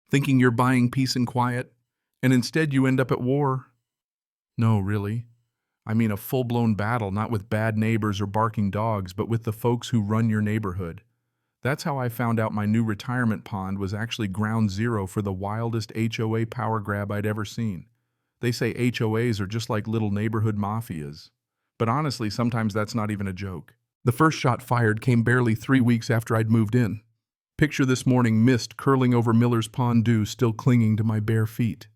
thinking you're buying peace and quiet, and instead you end up at war. No, really. I mean a full-blown battle, not with bad neighbors or barking dogs, but with the folks who run your neighborhood. That's how I found out my new retirement pond was actually ground zero for the wildest HOA power grab I'd ever seen. They say HOAs are just like little neighborhood mafias. But honestly, sometimes that's not even a joke. The first shot fired came barely 3 weeks after I'd moved in. Picture this morning mist curling over Miller's Pond dew still clinging to my bare feet.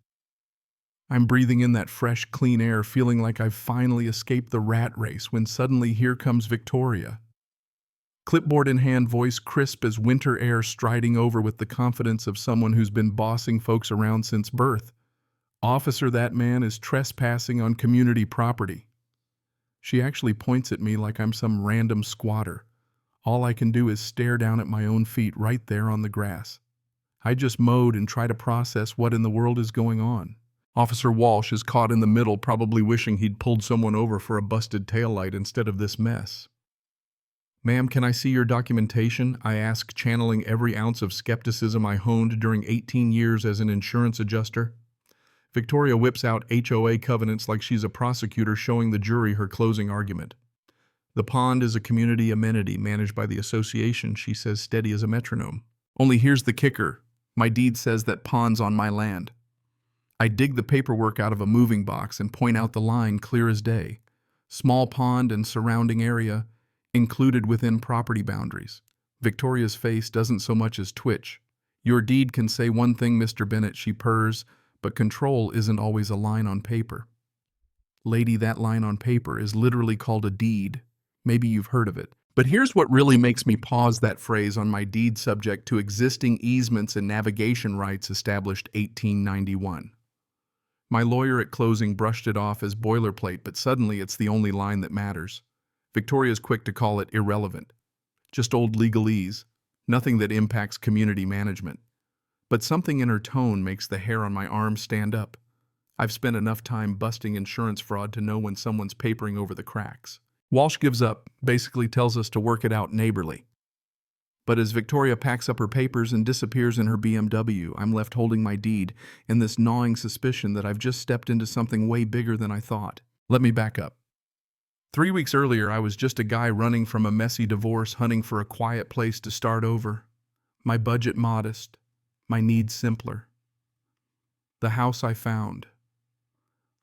I'm breathing in that fresh, clean air, feeling like I've finally escaped the rat race when suddenly here comes Victoria. Clipboard in hand, voice crisp as winter air, striding over with the confidence of someone who's been bossing folks around since birth. "Officer, that man is trespassing on community property." She actually points at me like I'm some random squatter. All I can do is stare down at my own feet right there on the grass. I just mowed and try to process what in the world is going on. Officer Walsh is caught in the middle, probably wishing he'd pulled someone over for a busted taillight instead of this mess. "Ma'am, can I see your documentation?" I ask, channeling every ounce of skepticism I honed during 18 years as an insurance adjuster. Victoria whips out HOA covenants like she's a prosecutor showing the jury her closing argument. "The pond is a community amenity managed by the association," she says, steady as a metronome. "Only here's the kicker. My deed says that pond's on my land." I dig the paperwork out of a moving box and point out the line clear as day. Small pond and surrounding area included within property boundaries. Victoria's face doesn't so much as twitch. "Your deed can say one thing, Mr. Bennett," she purrs, "but control isn't always a line on paper." Lady, that line on paper is literally called a deed. Maybe you've heard of it. But here's what really makes me pause that phrase on my deed, subject to existing easements and navigation rights established 1891. My lawyer at closing brushed it off as boilerplate, but suddenly it's the only line that matters. Victoria's quick to call it irrelevant. Just old legalese, nothing that impacts community management. But something in her tone makes the hair on my arm stand up. I've spent enough time busting insurance fraud to know when someone's papering over the cracks. Walsh gives up, basically tells us to work it out neighborly. But as Victoria packs up her papers and disappears in her BMW, I'm left holding my deed in this gnawing suspicion that I've just stepped into something way bigger than I thought. Let me back up. 3 weeks earlier, I was just a guy running from a messy divorce, hunting for a quiet place to start over. My budget modest, my needs simpler. The house I found.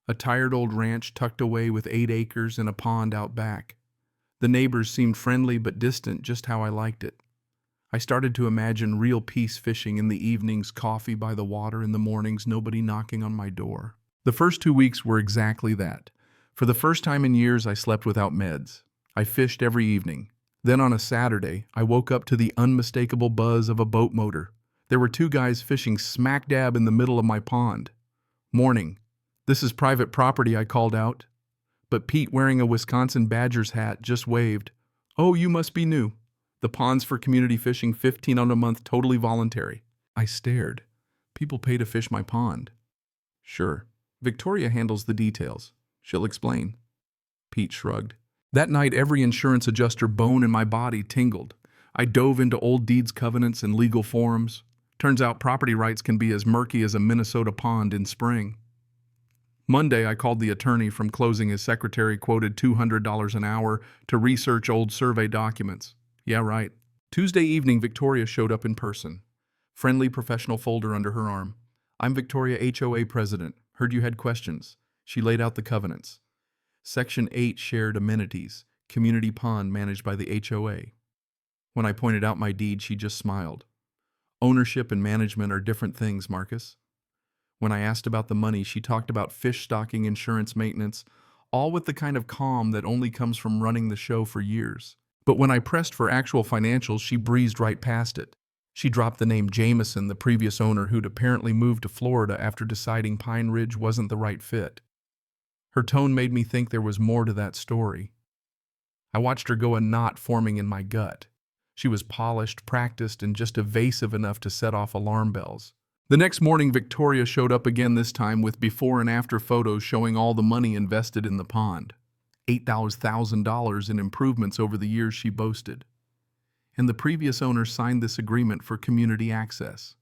A tired old ranch tucked away with 8 acres and a pond out back. The neighbors seemed friendly but distant, just how I liked it. I started to imagine real peace fishing in the evenings, coffee by the water in the mornings, nobody knocking on my door. The first 2 weeks were exactly that. For the first time in years, I slept without meds. I fished every evening. Then on a Saturday, I woke up to the unmistakable buzz of a boat motor. There were 2 guys fishing smack dab in the middle of my pond. "Morning. This is private property," I called out. But Pete, wearing a Wisconsin Badgers hat, just waved. "Oh, you must be new. The pond's for community fishing, $15 a month, totally voluntary." I stared. "People pay to fish my pond." "Sure. Victoria handles the details. She'll explain." Pete shrugged. That night, every insurance adjuster bone in my body tingled. I dove into old deeds, covenants, and legal forms. Turns out property rights can be as murky as a Minnesota pond in spring. Monday, I called the attorney from closing. His secretary quoted $200 an hour to research old survey documents. Yeah, right. Tuesday evening, Victoria showed up in person. Friendly professional folder under her arm. "I'm Victoria, HOA president. Heard you had questions." She laid out the covenants. Section 8, shared amenities, community pond managed by the HOA. When I pointed out my deed, she just smiled. "Ownership and management are different things, Marcus." When I asked about the money, she talked about fish stocking, insurance, maintenance, all with the kind of calm that only comes from running the show for years. But when I pressed for actual financials, she breezed right past it. She dropped the name Jameson, the previous owner who'd apparently moved to Florida after deciding Pine Ridge wasn't the right fit. Her tone made me think there was more to that story. I watched her go, a knot forming in my gut. She was polished, practiced, and just evasive enough to set off alarm bells. The next morning, Victoria showed up again, this time with before and after photos showing all the money invested in the pond. $8,000 in improvements over the years, she boasted. And the previous owner signed this agreement for community access.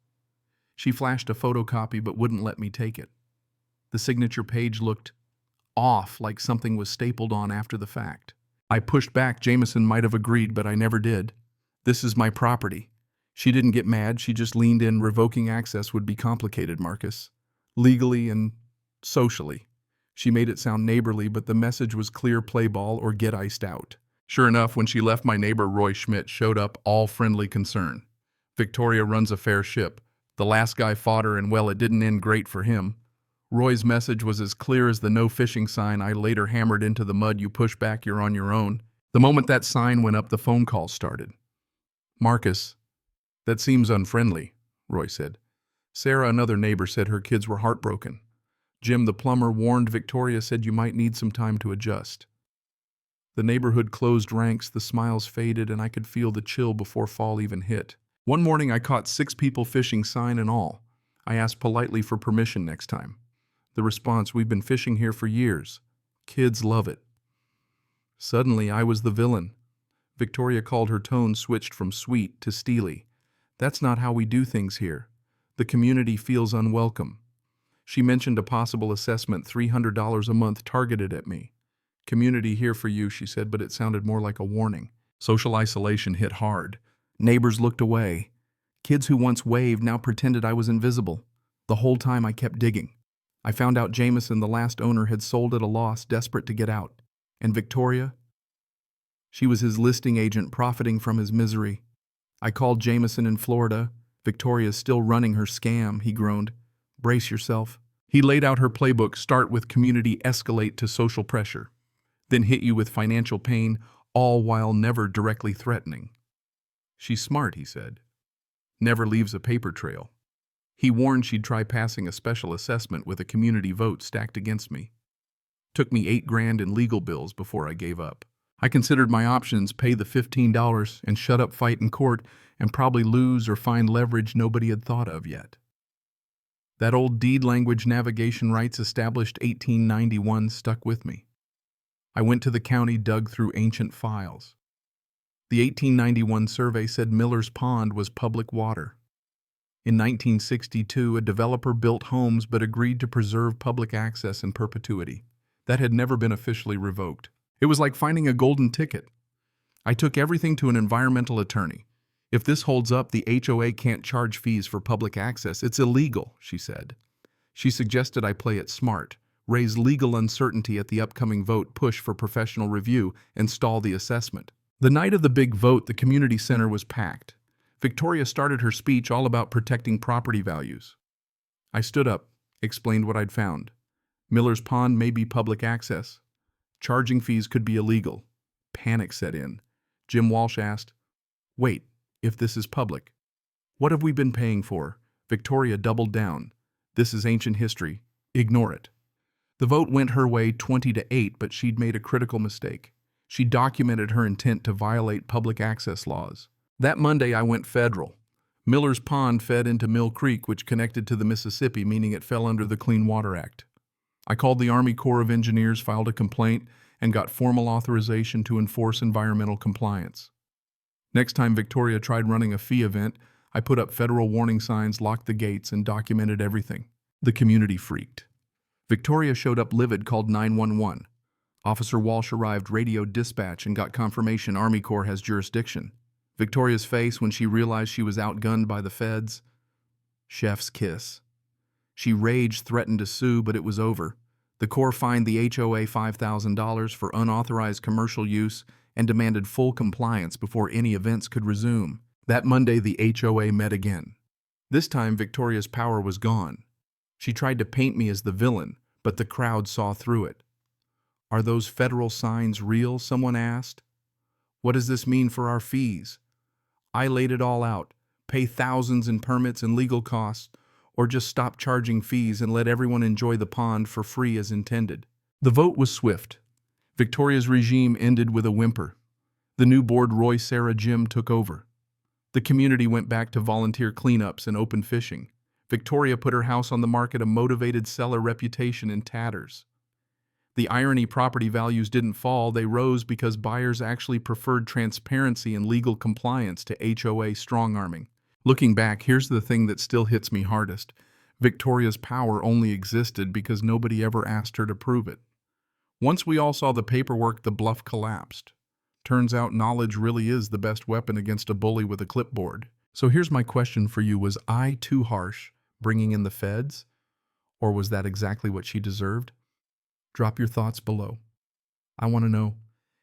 She flashed a photocopy but wouldn't let me take it. The signature page looked off, like something was stapled on after the fact. I pushed back. Jameson might have agreed, but I never did. This is my property. She didn't get mad. She just leaned in. Revoking access would be complicated, Marcus. Legally and socially. She made it sound neighborly, but the message was clear: play ball or get iced out. Sure enough, when she left, my neighbor Roy Schmidt showed up, all friendly concern. Victoria runs a fair ship. The last guy fought her, and well, it didn't end great for him. Roy's message was as clear as the no fishing sign I later hammered into the mud: you push back, you're on your own. The moment that sign went up, the phone calls started. Marcus, that seems unfriendly, Roy said. Sarah, another neighbor, said her kids were heartbroken. Jim, the plumber, warned Victoria, said you might need some time to adjust. The neighborhood closed ranks, the smiles faded, and I could feel the chill before fall even hit. One morning I caught 6 people fishing, sign and all. I asked politely for permission next time. The response: we've been fishing here for years. Kids love it. Suddenly I was the villain. Victoria called. Her tone switched from sweet to steely. That's not how we do things here. The community feels unwelcome. She mentioned a possible assessment, $300 a month, targeted at me. Community here for you, she said, but it sounded more like a warning. Social isolation hit hard. Neighbors looked away. Kids who once waved now pretended I was invisible. The whole time I kept digging. I found out Jameson, the last owner, had sold at a loss, desperate to get out. And Victoria? She was his listing agent, profiting from his misery. I called Jameson in Florida. Victoria's still running her scam, he groaned. Brace yourself. He laid out her playbook: start with community, escalate to social pressure, then hit you with financial pain, all while never directly threatening. She's smart, he said. Never leaves a paper trail. He warned she'd try passing a special assessment with a community vote stacked against me. Took me $8,000 in legal bills before I gave up. I considered my options: pay the $15 and shut up, fight in court, and probably lose, or find leverage nobody had thought of yet. That old deed language, navigation rights, established 1891, stuck with me. I went to the county, dug through ancient files. The 1891 survey said Miller's Pond was public water. In 1962, a developer built homes but agreed to preserve public access in perpetuity. That had never been officially revoked. It was like finding a golden ticket. I took everything to an environmental attorney. If this holds up, the HOA can't charge fees for public access. It's illegal, she said. She suggested I play it smart, raise legal uncertainty at the upcoming vote, push for professional review, and stall the assessment. The night of the big vote, the community center was packed. Victoria started her speech, all about protecting property values. I stood up, explained what I'd found. Miller's Pond may be public access. Charging fees could be illegal. Panic set in. Jim Walsh asked, "Wait, if this is public, what have we been paying for?" Victoria doubled down. "This is ancient history. Ignore it." The vote went her way 20-8, but she'd made a critical mistake. She documented her intent to violate public access laws. That Monday I went federal. Miller's Pond fed into Mill Creek, which connected to the Mississippi, meaning it fell under the Clean Water Act. I called the Army Corps of Engineers, filed a complaint, and got formal authorization to enforce environmental compliance. Next time Victoria tried running a fee event, I put up federal warning signs, locked the gates, and documented everything. The community freaked. Victoria showed up livid, called 911. Officer Walsh arrived, radioed dispatch, and got confirmation Army Corps has jurisdiction. Victoria's face when she realized she was outgunned by the feds: chef's kiss. She raged, threatened to sue, but it was over. The Corps fined the HOA $5,000 for unauthorized commercial use and demanded full compliance before any events could resume. That Monday, the HOA met again. This time, Victoria's power was gone. She tried to paint me as the villain, but the crowd saw through it. "Are those federal signs real?" someone asked. "What does this mean for our fees?" I laid it all out: pay thousands in permits and legal costs, or just stop charging fees and let everyone enjoy the pond for free as intended. The vote was swift. Victoria's regime ended with a whimper. The new board, Roy, Sarah, Jim, took over. The community went back to volunteer cleanups and open fishing. Victoria put her house on the market, a motivated seller, reputation in tatters. The irony: property values didn't fall, they rose because buyers actually preferred transparency and legal compliance to HOA strong-arming. Looking back, here's the thing that still hits me hardest. Victoria's power only existed because nobody ever asked her to prove it. Once we all saw the paperwork, the bluff collapsed. Turns out knowledge really is the best weapon against a bully with a clipboard. So here's my question for you. Was I too harsh, bringing in the feds? Or was that exactly what she deserved? Drop your thoughts below. I want to know,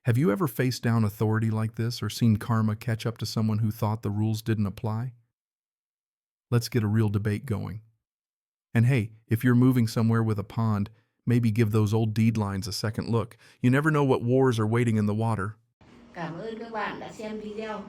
have you ever faced down authority like this or seen karma catch up to someone who thought the rules didn't apply? Let's get a real debate going. And hey, if you're moving somewhere with a pond, maybe give those old deed lines a second look. You never know what wars are waiting in the water. Cảm ơn các bạn đã xem video.